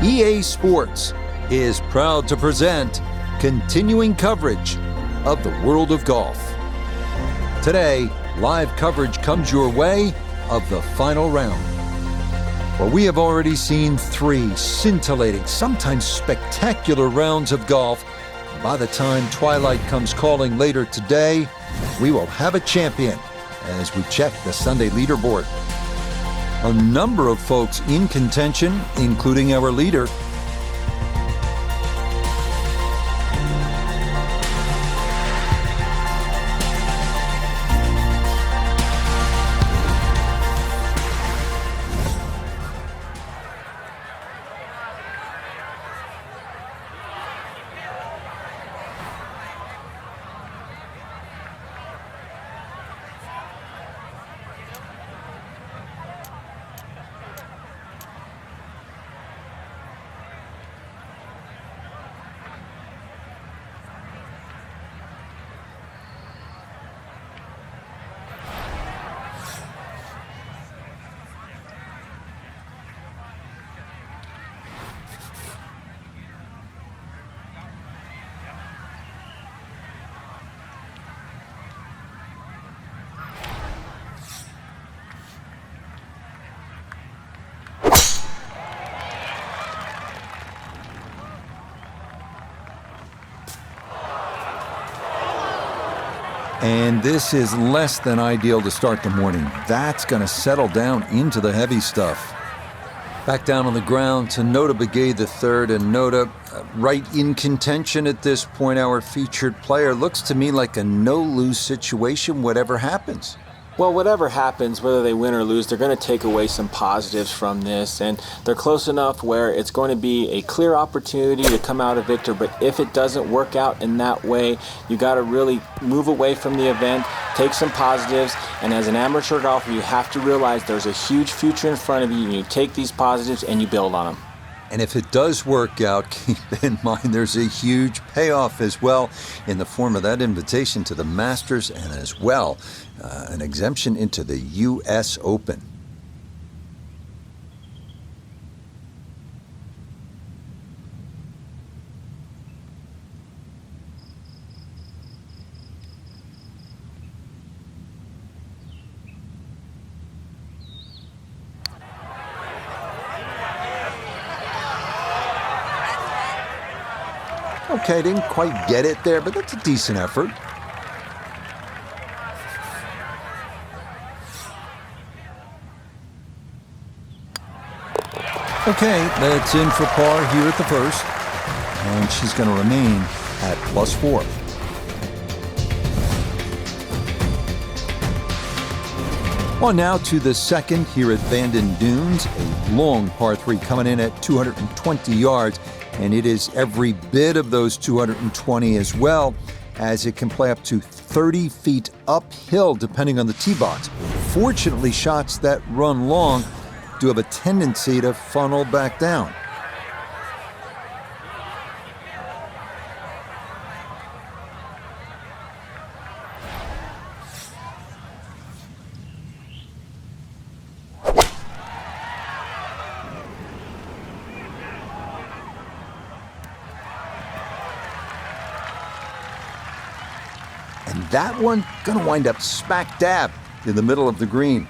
EA Sports is proud to present continuing coverage of the world of golf. Today, live coverage comes your way of the final round. Well, we have already seen 3 scintillating, sometimes spectacular rounds of golf. By the time twilight comes calling later today, we will have a champion as we check the Sunday leaderboard. A number of folks in contention, including our leader. And this is less than ideal to start the morning. That's going to settle down into the heavy stuff. Back down on the ground to Nota Begay III, and Nota right in contention at this point. Our featured player looks to me like a no-lose situation, whatever happens. Well, whatever happens, whether they win or lose, they're going to take away some positives from this, and they're close enough where it's going to be a clear opportunity to come out a victor. But if it doesn't work out in that way, you got to really move away from the event, take some positives, and as an amateur golfer, you have to realize there's a huge future in front of you, and you take these positives and you build on them. And if it does work out, keep in mind there's a huge payoff as well in the form of that invitation to the Masters, and as well an exemption into the US Open. Okay, didn't quite get it there, but that's a decent effort. Okay, that's in for par here at the first, and she's going to remain at +4. On now to the second here at Bandon Dunes, a long par 3 coming in at 220 yards. And it is every bit of those 220 as well, as it can play up to 30 feet uphill depending on the tee box. Fortunately, shots that run long do have a tendency to funnel back down. And that one going to wind up smack dab in the middle of the green.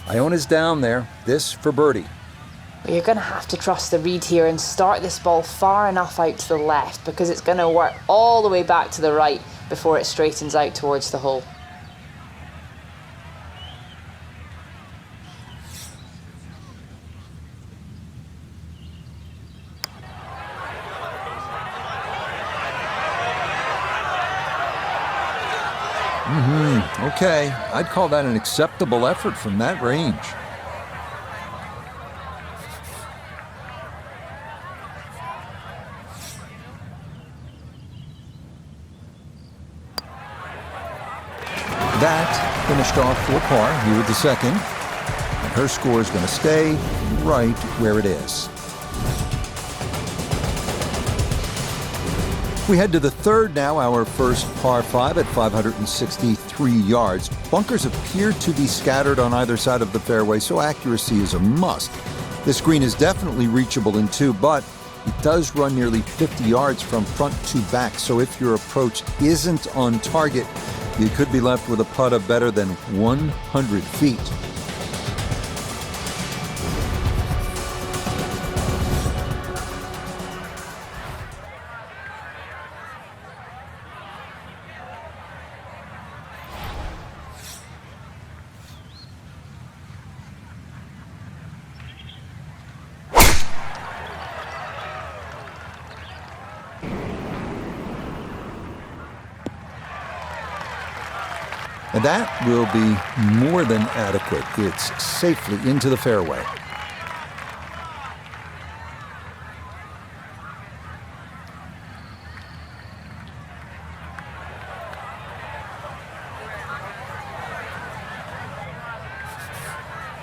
Iona's down there. This for birdie. You're going to have to trust the read here and start this ball far enough out to the left, because it's going to work all the way back to the right before it straightens out towards the hole. Okay, I'd call that an acceptable effort from that range. That finished off for par here with the second, and her score is going to stay right where it is. We head to the third now, our first par 5 at 563 yards. Bunkers appear to be scattered on either side of the fairway, so accuracy is a must. This green is definitely reachable in two, but it does run nearly 50 yards from front to back, so if your approach isn't on target, you could be left with a putt of better than 100 feet. And that will be more than adequate. It's safely into the fairway.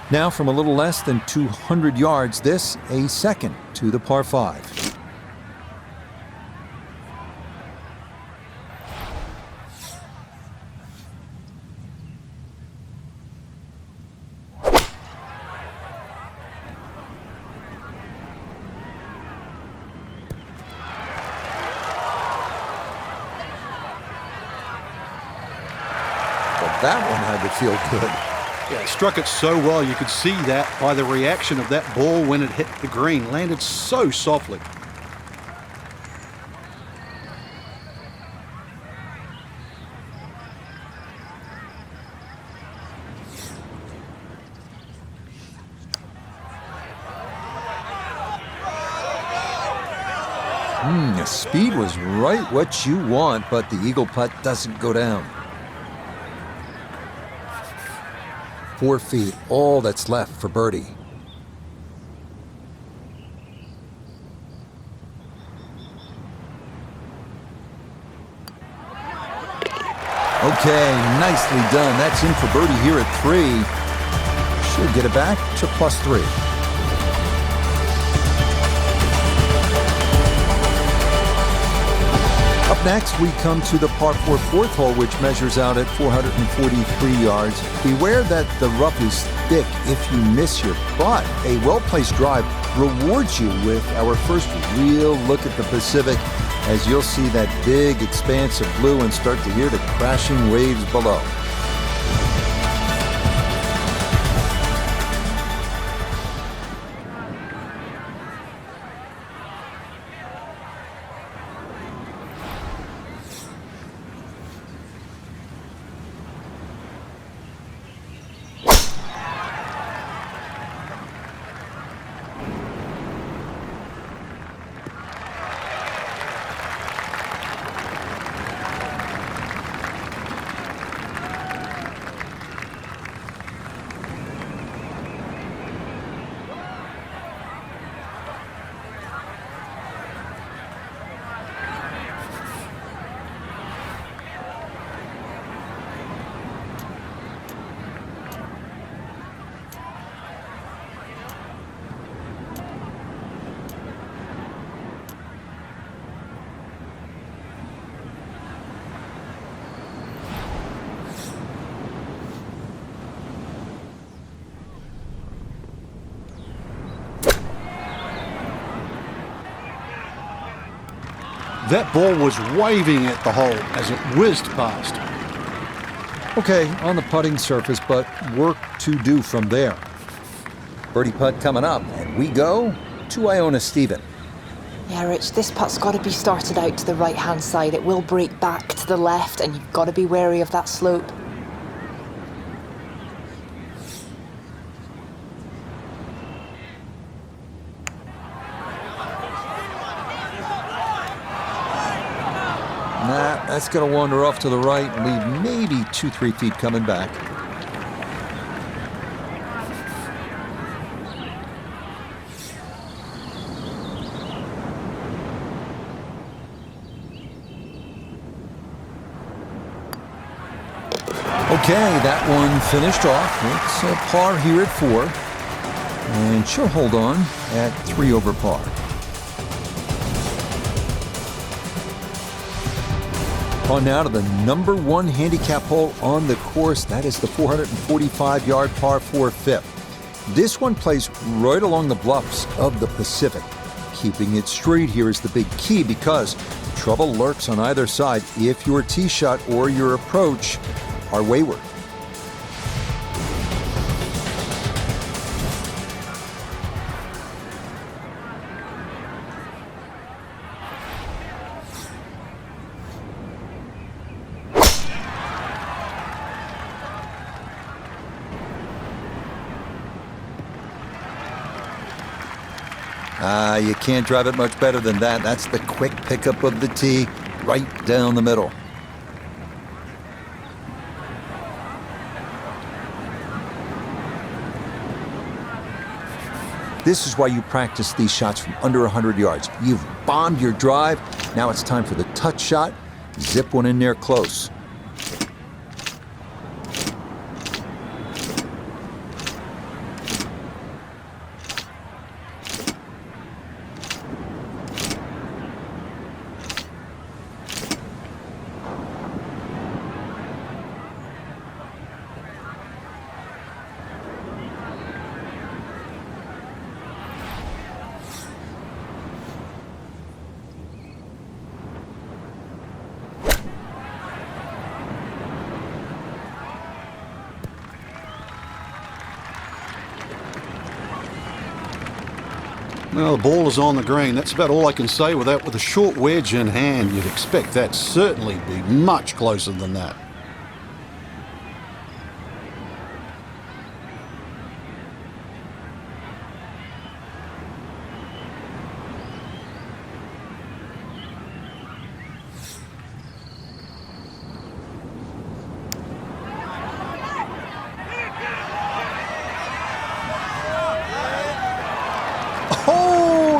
Now from a little less than 200 yards, this a second to the par 5. That one had to feel good. Yeah, it struck it so well. You could see that by the reaction of that ball when it hit the green. Landed so softly. The speed was right what you want, but the eagle putt doesn't go down. 4 feet, all that's left for birdie. Okay, nicely done. That's in for birdie here at 3. Should get it back to +3. Up next, we come to the par 4 fourth hole, which measures out at 443 yards. Beware that the rough is thick if you miss your putt. A well-placed drive rewards you with our first real look at the Pacific, as you'll see that big expanse of blue and start to hear the crashing waves below. That ball was waving at the hole as it whizzed past. Okay, on the putting surface, but work to do from there. Birdie putt coming up, and we go to Iona Stephen. Yeah, Rich, this putt's got to be started out to the right-hand side. It will break back to the left, and you've got to be wary of that slope. That's going to wander off to the right and leave maybe 2-3 feet coming back. Okay, that one finished off. It's a par here at 4. And she'll hold on at 3 over par. On now to the number 1 handicap hole on the course. That is the 445-yard par 4 fifth. This one plays right along the bluffs of the Pacific. Keeping it straight here is the big key because trouble lurks on either side if your tee shot or your approach are wayward. You can't drive it much better than that. That's the quick pickup of the tee right down the middle. This is why you practice these shots from under 100 yards. You've bombed your drive. Now it's time for the touch shot. Zip one in there close. Well, the ball is on the green. That's about all I can say with that. With a short wedge in hand, you'd expect that certainly be much closer than that.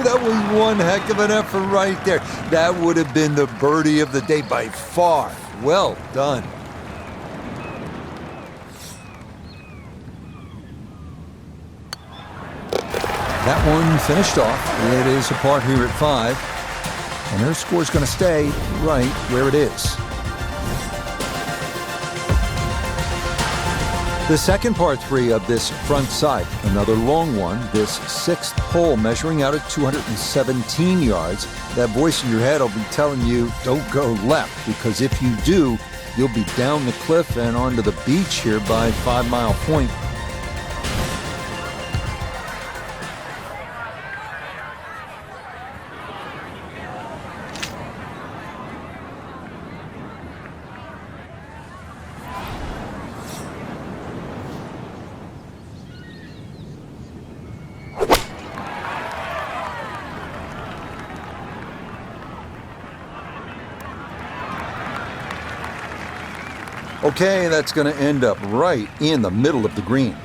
That was one heck of an effort right there. That would have been the birdie of the day by far. Well done. That one finished off. It is a par here at 5. And her score's going to stay right where it is. The second par 3 of this front side, another long one, this 6th hole measuring out at 217 yards. That voice in your head will be telling you, don't go left, because if you do, you'll be down the cliff and onto the beach here by 5 Mile Point. Okay, that's going to end up right in the middle of the green.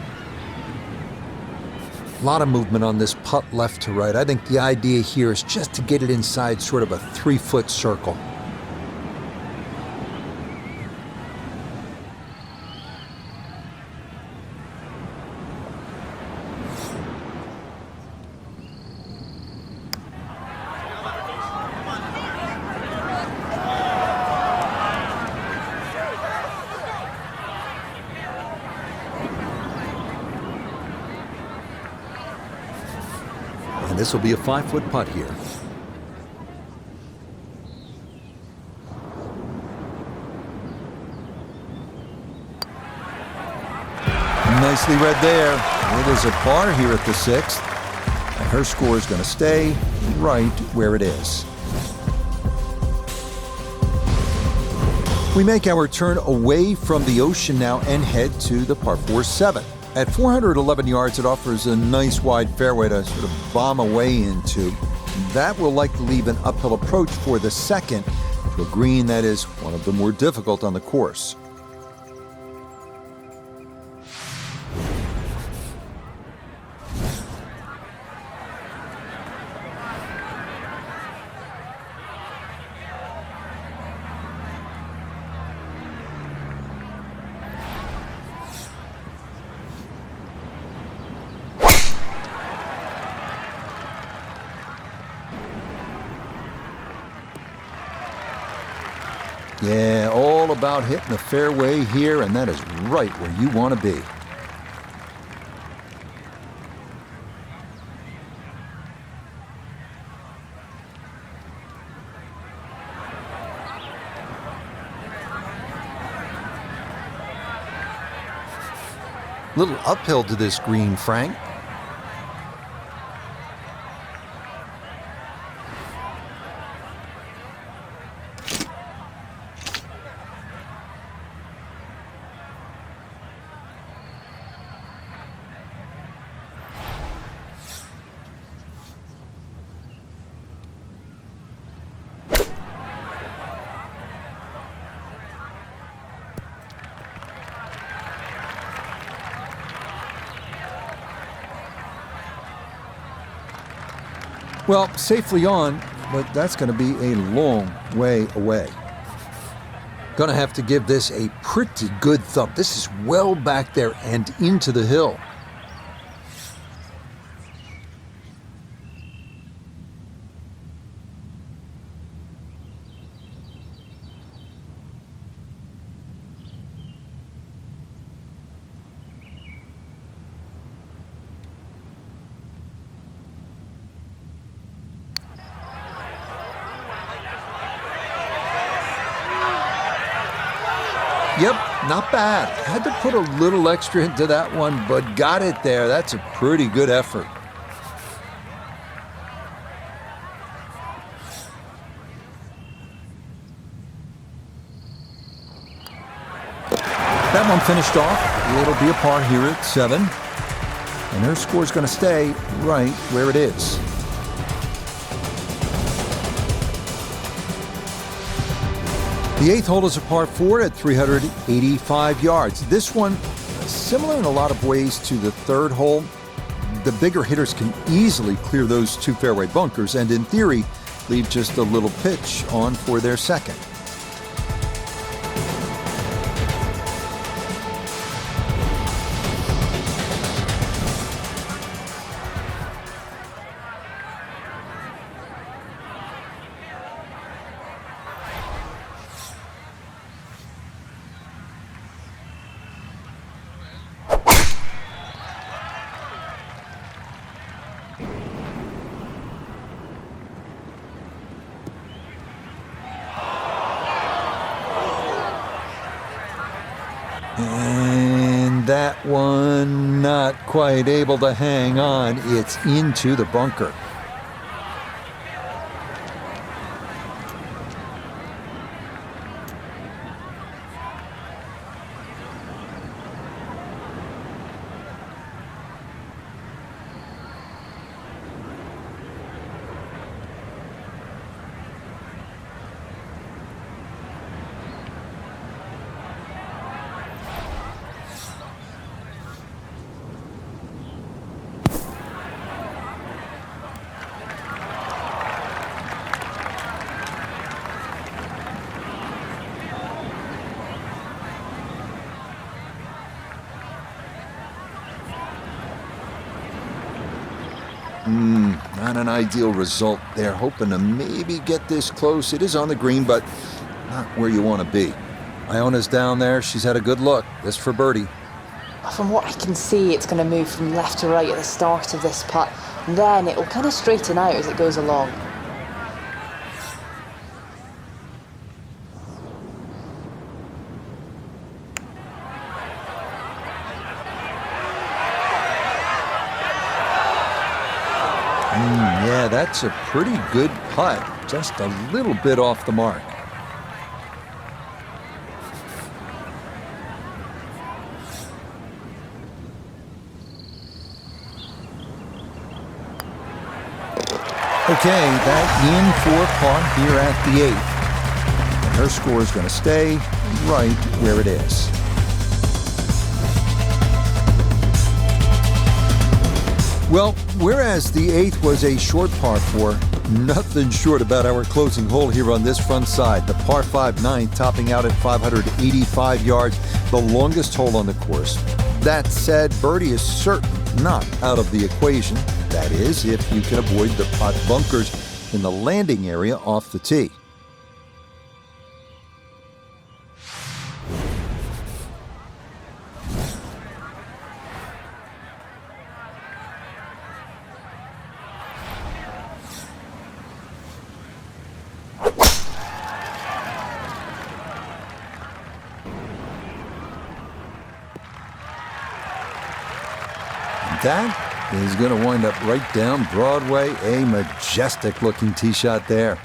A lot of movement on this putt left to right. I think the idea here is just to get it inside sort of a 3-foot circle. And this will be a 5-foot putt here. Nicely read there. It is a par here at the 6th. And her score is going to stay right where it is. We make our turn away from the ocean now and head to the par 4 7. At 411 yards, it offers a nice wide fairway to sort of bomb away into. That will likely leave an uphill approach for the second to a green that is one of the more difficult on the course. Yeah, all about hitting the fairway here, and that is right where you want to be. Little uphill to this green, Frank. Well, safely on, but that's going to be a long way away. Gonna have to give this a pretty good thump. This is well back there and into the hill. Yep, not bad. Had to put a little extra into that one, but got it there. That's a pretty good effort. That one finished off. It'll be a par here at 7. And her score's going to stay right where it is. The 8th hole is a par 4 at 385 yards. This one, similar in a lot of ways to the 3rd hole, the bigger hitters can easily clear those 2 fairway bunkers and, in theory, leave just a little pitch on for their 2nd. And that one not quite able to hang on. It's into the bunker. Not an ideal result there. Hoping to maybe get this close. It is on the green, but not where you want to be. Iona's down there. She's had a good look. This for birdie. From what I can see, it's going to move from left to right at the start of this putt. And then it will kind of straighten out as it goes along. Yeah, that's a pretty good putt. Just a little bit off the mark. Okay, that in for par here at the 8th. And her score is going to stay right where it is. Well, whereas the 8th was a short par 4, nothing short about our closing hole here on this front side. The par 5 9th topping out at 585 yards, the longest hole on the course. That said, birdie is certainly not out of the equation. That is, if you can avoid the pot bunkers in the landing area off the tee. that is going to wind up right down Broadway. A majestic-looking tee shot there.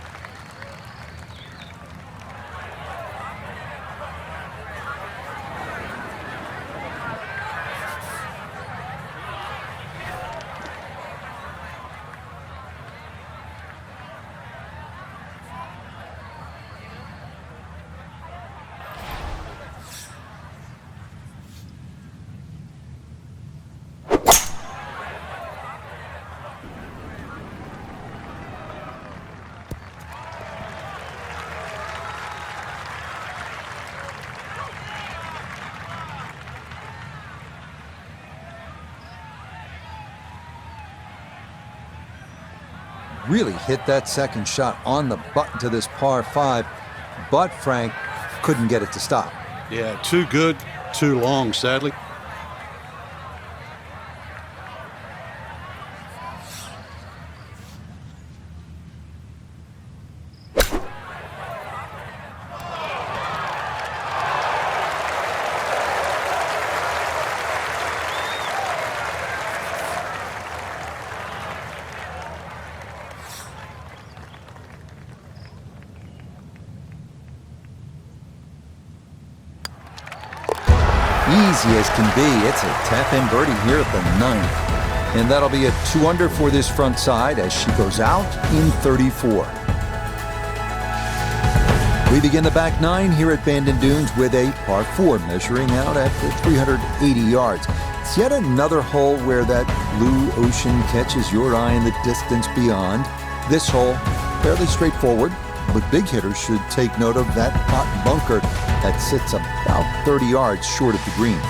Really hit that second shot on the button to this par 5, but Frank couldn't get it to stop. Yeah, too good, too long, sadly. Easy as can be. It's a tap-in birdie here at the 9th. And that'll be a 2-under for this front side as she goes out in 34. We begin the back 9 here at Bandon Dunes with a par 4 measuring out at 380 yards. It's yet another hole where that blue ocean catches your eye in the distance beyond. This hole, fairly straightforward, but big hitters should take note of that hot bunker that sits about 30 yards short of the green.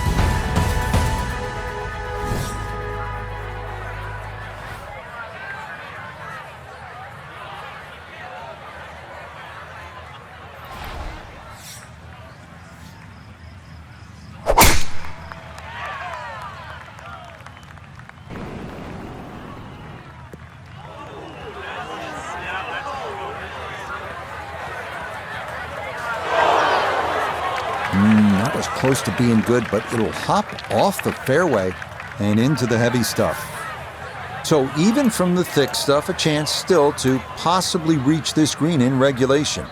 That was close to being good, but it'll hop off the fairway and into the heavy stuff. So even from the thick stuff, a chance still to possibly reach this green in regulation.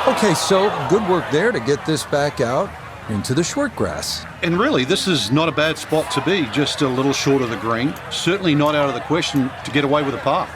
Okay, so good work there to get this back out into the short grass. And really, this is not a bad spot to be, just a little short of the green. Certainly not out of the question to get away with a par.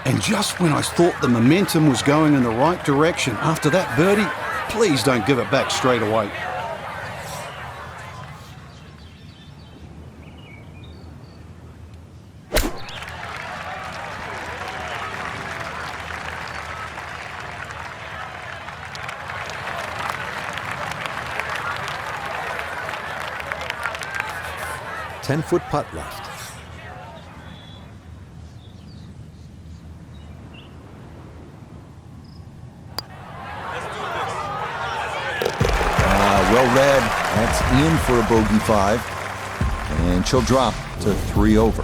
And just when I thought the momentum was going in the right direction after that birdie, please don't give it back straight away. Ten-foot putt left. Well read. That's in for a bogey 5. And she'll drop to 3 over.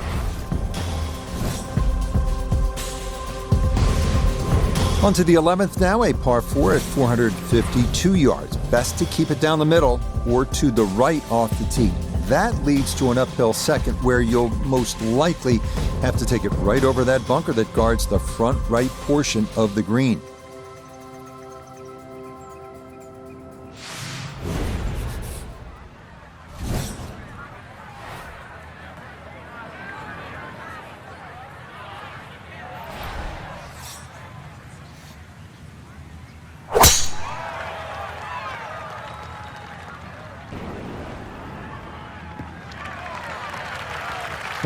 On to the 11th now, a par 4 at 452 yards. Best to keep it down the middle or to the right off the tee. That leads to an uphill second where you'll most likely have to take it right over that bunker that guards the front right portion of the green.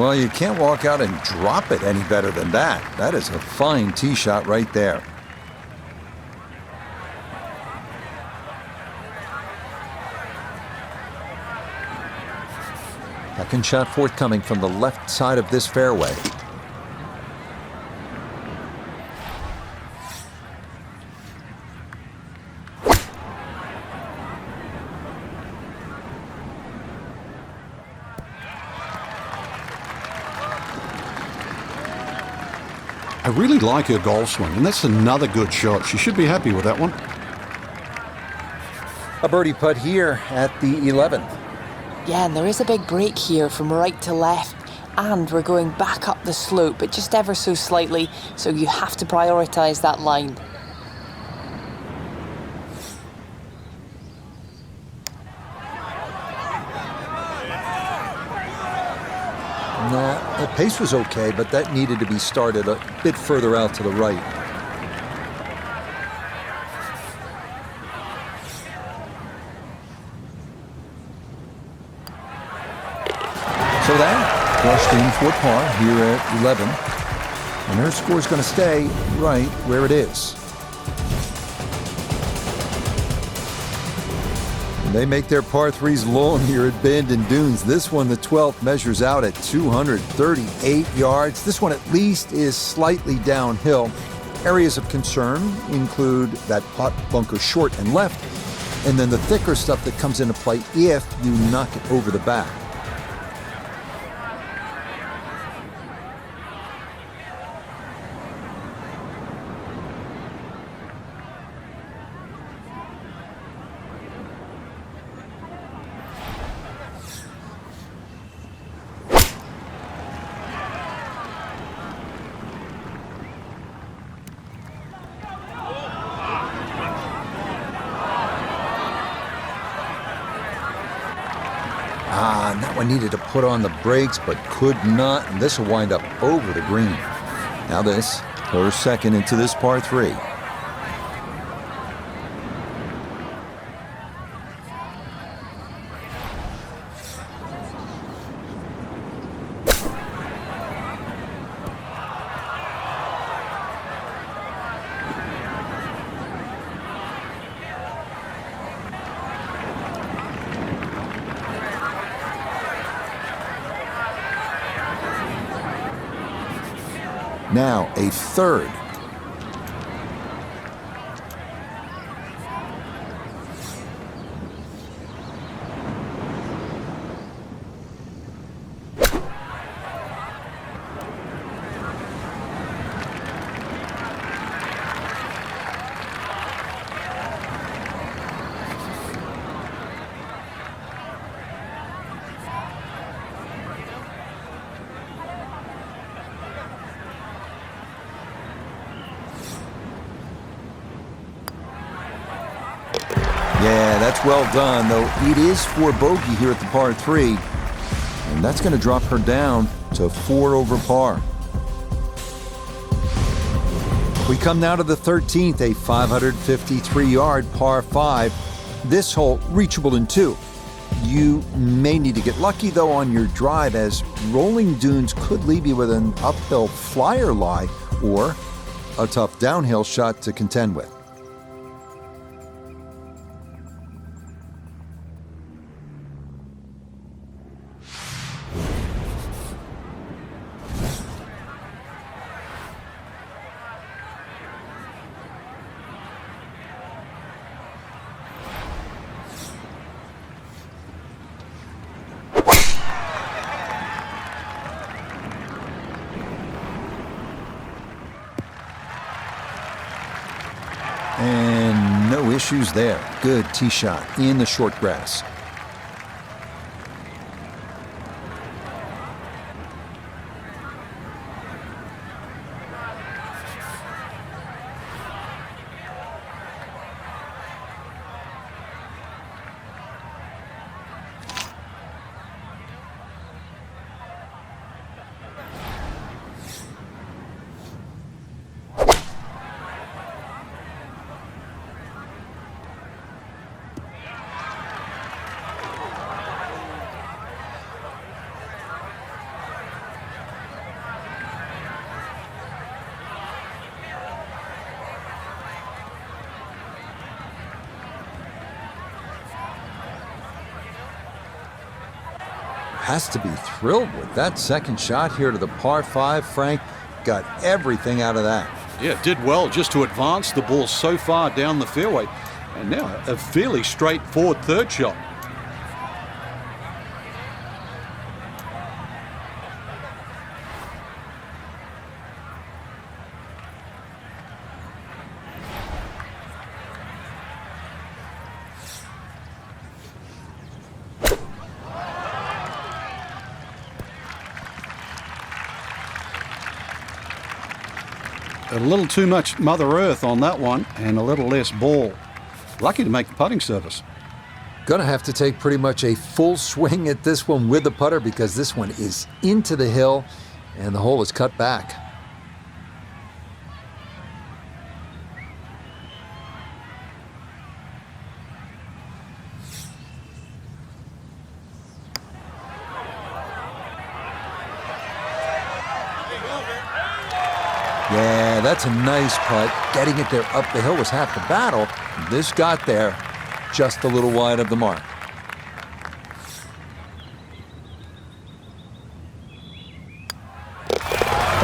Well, you can't walk out and drop it any better than that. That is a fine tee shot right there. Second shot forthcoming from the left side of this fairway. I really like her golf swing, and that's another good shot. She should be happy with that one. A birdie putt here at the 11th. Yeah, and there is a big break here from right to left, and we're going back up the slope, but just ever so slightly, so you have to prioritise that line. Nah, the pace was okay, but that needed to be started a bit further out to the right. So that flushed in for par here at 11. And her score's going to stay right where it is. And they make their par threes long here at Bandon Dunes. This one, the 12th, measures out at 238 yards. This one at least is slightly downhill. Areas of concern include that putt bunker short and left, and then the thicker stuff that comes into play if you knock it over the back. And that one needed to put on the brakes, but could not, and this will wind up over the green. Now this, her second into this par 3. Now a third. Yeah, that's well done, though it is for bogey here at the par 3. And that's going to drop her down to 4 over par. We come now to the 13th, a 553-yard par 5. This hole reachable in 2. You may need to get lucky, though, on your drive, as rolling dunes could leave you with an uphill flyer lie or a tough downhill shot to contend with. And no issues there. Good tee shot in the short grass. has to be thrilled with that second shot here to the par 5. Frank got everything out of that. Yeah, did well just to advance the ball so far down the fairway. And now a fairly straightforward third shot. A little too much Mother Earth on that one and a little less ball. Lucky to make the putting surface. Gonna have to take pretty much a full swing at this one with the putter because this one is into the hill and the hole is cut back. Yeah, that's a nice putt. Getting it there up the hill was half the battle. This got there just a little wide of the mark.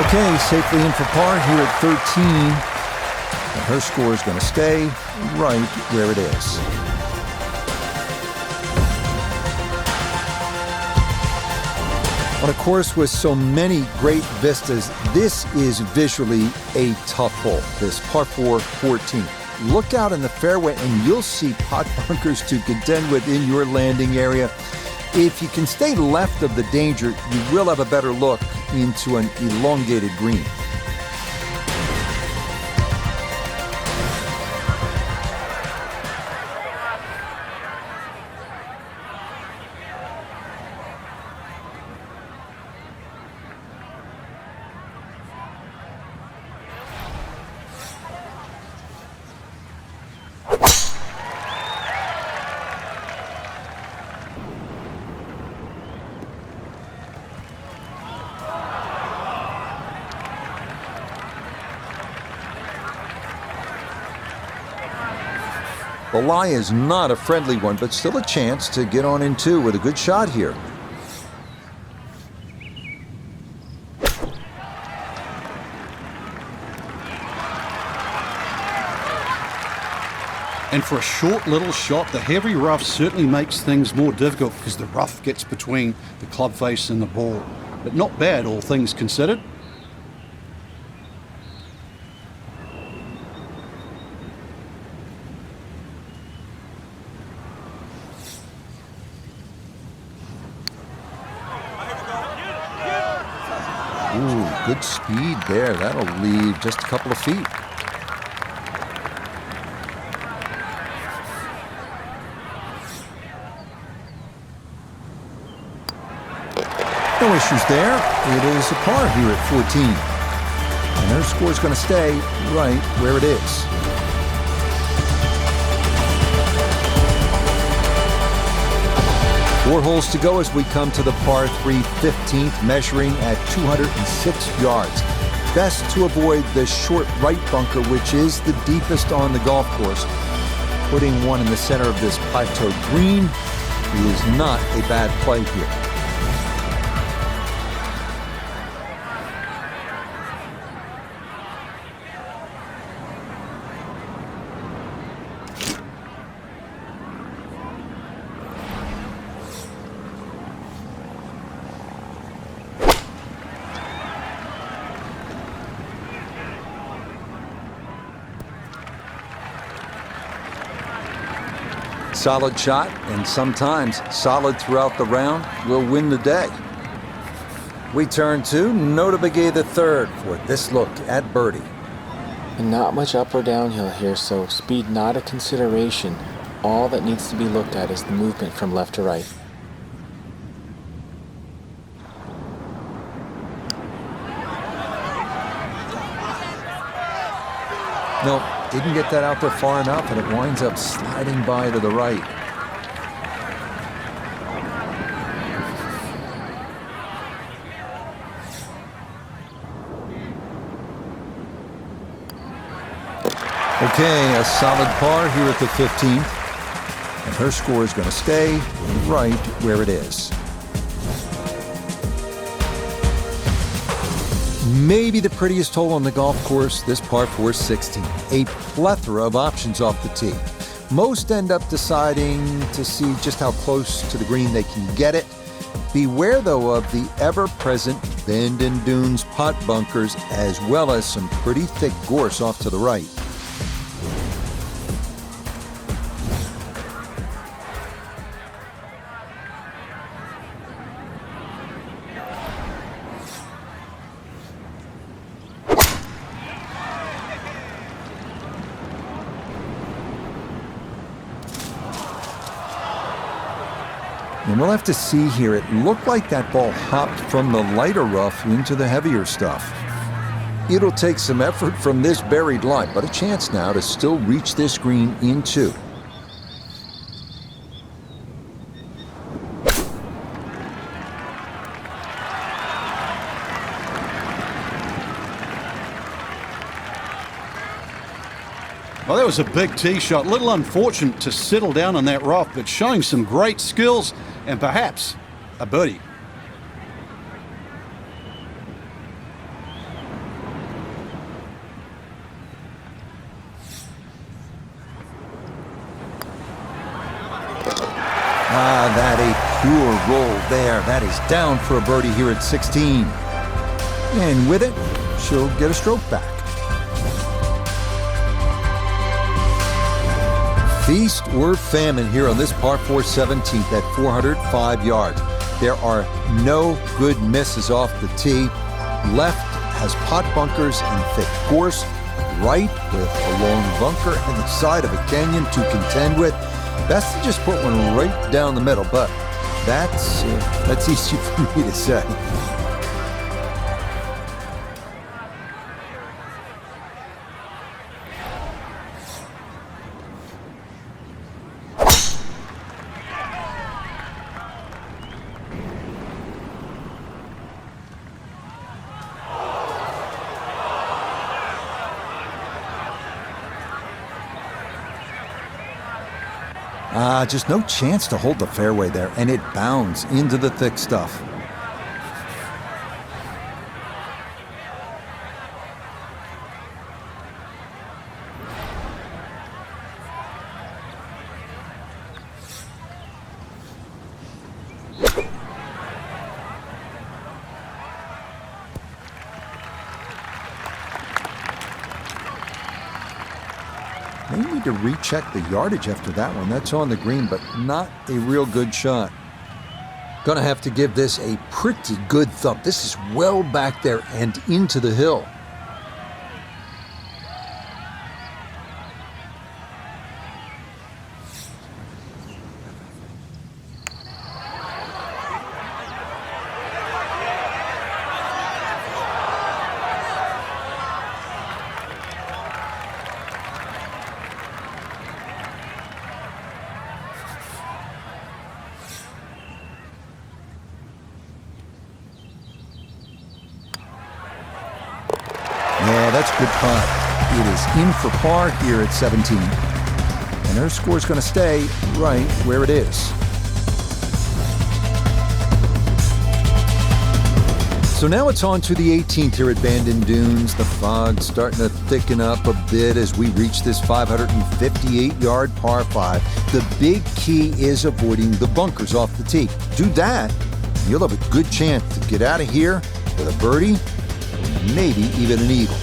Okay, safely in for par here at 13. And her score is going to stay right where it is. On a course with so many great vistas, this is visually a tough hole, this par 4 14. Look out in the fairway and you'll see pot bunkers to contend with in your landing area. If you can stay left of the danger, you will have a better look into an elongated green. The lie is not a friendly one, but still a chance to get on in two with a good shot here. And for a short little shot, the heavy rough certainly makes things more difficult because the rough gets between the club face and the ball. But not bad, all things considered. Ooh, good speed there. That'll leave just a couple of feet. No issues there. It is a par here at 14. And her score's going to stay right where it is. Four holes to go as we come to the par 3 15th, measuring at 206 yards. Best to avoid the short right bunker, which is the deepest on the golf course. Putting one in the center of this plateau green is not a bad play here. Solid shot, and sometimes solid throughout the round, will win the day. We turn to Nota Begay III for this look at birdie. And not much up or downhill here, so speed not a consideration. All that needs to be looked at is the movement from left to right. Nope, didn't get that out there far enough, and it winds up sliding by to the right. Okay, a solid par here at the 15th, and her score is going to stay right where it is. Maybe the prettiest hole on the golf course, this par 4 16. A plethora of options off the tee. Most end up deciding to see just how close to the green they can get it. Beware, though, of the ever-present Bandon Dunes pot bunkers, as well as some pretty thick gorse off to the right. And we'll have to see here. It looked like that ball hopped from the lighter rough into the heavier stuff. It'll take some effort from this buried line, but a chance now to still reach this green in 2. Well, that was a big tee shot. Little unfortunate to settle down on that rough, but showing some great skills and perhaps a birdie. That a pure roll there. That is down for a birdie here at 16. And with it, she'll get a stroke back. Feast or famine here on this par 4 17th at 405 yards. There are no good misses off the tee. Left has pot bunkers and thick gorse. Right with a long bunker and the side of a canyon to contend with. Best to just put one right down the middle, but that's easy for me to say. Just no chance to hold the fairway there, and it bounds into the thick stuff. They need to recheck the yardage after that one. That's on the green, but not a real good shot. Gonna have to give this a pretty good thump. This is well back there and into the hill. Yeah, that's a good putt. It is in for par here at 17. And her score's going to stay right where it is. So now it's on to the 18th here at Bandon Dunes. The fog's starting to thicken up a bit as we reach this 558-yard par 5. The big key is avoiding the bunkers off the tee. Do that, you'll have a good chance to get out of here with a birdie, or maybe even an eagle.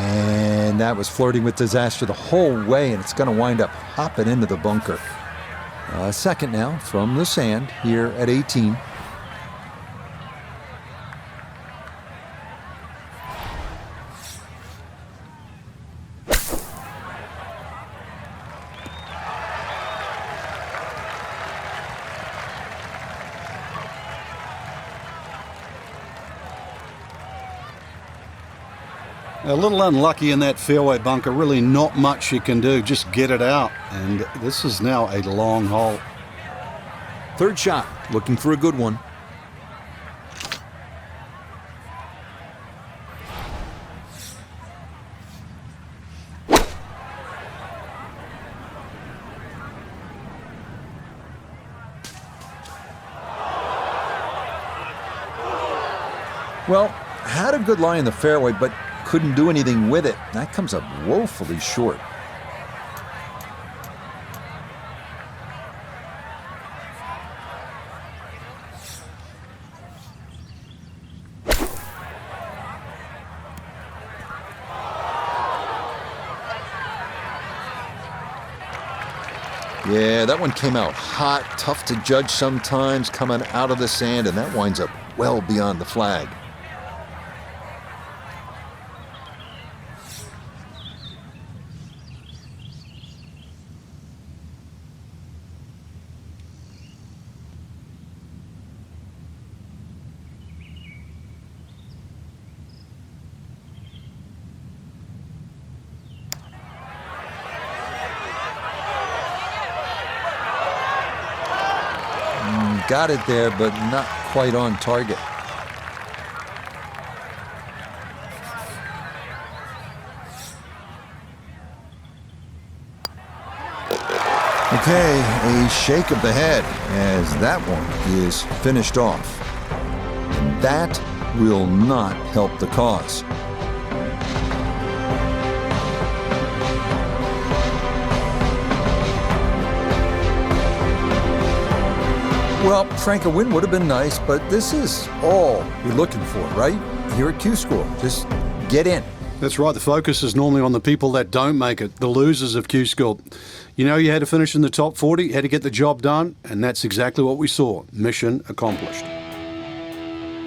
And that was flirting with disaster the whole way, and it's going to wind up hopping into the bunker. Second now from the sand here at 18. A little unlucky in that fairway bunker. Really not much you can do. Just get it out. And this is now a long hole. Third shot, looking for a good one. Well, had a good lie in the fairway, but couldn't do anything with it. That comes up woefully short. Yeah, that one came out hot, tough to judge sometimes, coming out of the sand, and that winds up well beyond the flag. Got it there, but not quite on target. Okay, a shake of the head as that one is finished off. And that will not help the cause. Well, Frank, a win would have been nice, but this is all you're looking for, right? Here at Q-School, just get in. That's right. The focus is normally on the people that don't make it, the losers of Q-School. You know, you had to finish in the top 40, had to get the job done, and that's exactly what we saw. Mission accomplished.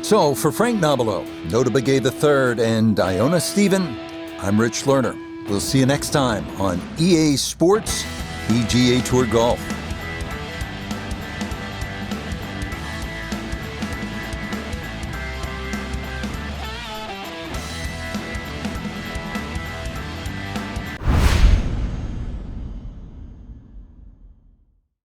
So, for Frank Nobilo, Nota Begay III, and Iona Stephen, I'm Rich Lerner. We'll see you next time on EA Sports PGA Tour Golf.